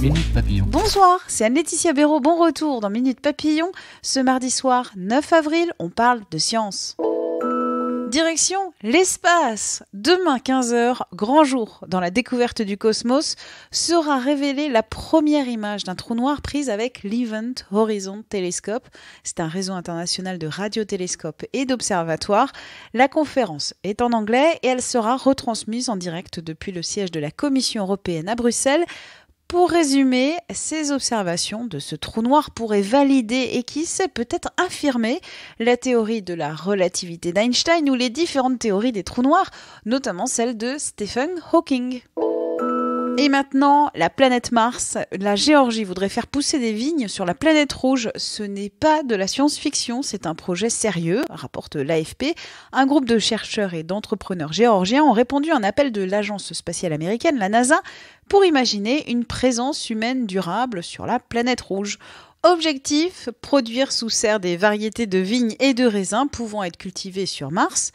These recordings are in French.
Minute Papillon. Bonsoir, c'est Anne-Laetitia Béraud, bon retour dans Minute Papillon. Ce mardi soir, 9 avril, on parle de science. Direction l'espace. Demain 15h, grand jour dans la découverte du cosmos, sera révélée la première image d'un trou noir prise avec l'Event Horizon Telescope. C'est un réseau international de radiotélescopes et d'observatoires. La conférence est en anglais et elle sera retransmise en direct depuis le siège de la Commission européenne à Bruxelles. Pour résumer, ces observations de ce trou noir pourraient valider et qui sait peut-être infirmer la théorie de la relativité d'Einstein ou les différentes théories des trous noirs, notamment celle de Stephen Hawking. Et maintenant, la planète Mars. La Géorgie voudrait faire pousser des vignes sur la planète rouge. Ce n'est pas de la science-fiction, c'est un projet sérieux, rapporte l'AFP. Un groupe de chercheurs et d'entrepreneurs géorgiens ont répondu à un appel de l'agence spatiale américaine, la NASA, pour imaginer une présence humaine durable sur la planète rouge. Objectif, produire sous serre des variétés de vignes et de raisins pouvant être cultivées sur Mars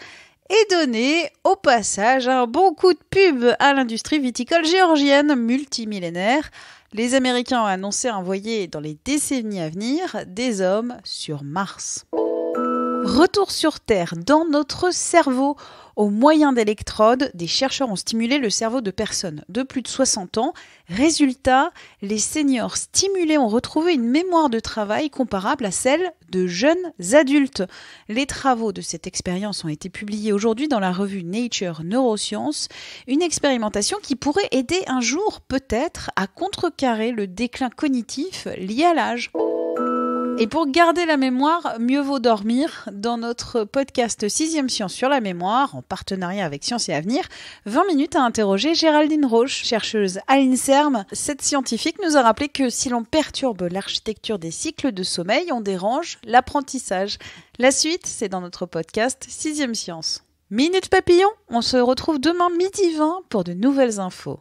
et donner au passage un bon coup de pub à l'industrie viticole géorgienne multimillénaire. Les Américains ont annoncé envoyer dans les décennies à venir des hommes sur Mars. Retour sur Terre, dans notre cerveau. Au moyen d'électrodes, des chercheurs ont stimulé le cerveau de personnes de plus de 60 ans. Résultat, les seniors stimulés ont retrouvé une mémoire de travail comparable à celle de jeunes adultes. Les travaux de cette expérience ont été publiés aujourd'hui dans la revue Nature Neuroscience, une expérimentation qui pourrait aider un jour peut-être à contrecarrer le déclin cognitif lié à l'âge. Et pour garder la mémoire, mieux vaut dormir. Dans notre podcast 6e Science sur la mémoire, en partenariat avec Science et Avenir, 20 minutes à interroger Géraldine Roche, chercheuse à l'INSERM. Cette scientifique nous a rappelé que si l'on perturbe l'architecture des cycles de sommeil, on dérange l'apprentissage. La suite, c'est dans notre podcast 6e Science. Minute Papillon, on se retrouve demain midi 20 pour de nouvelles infos.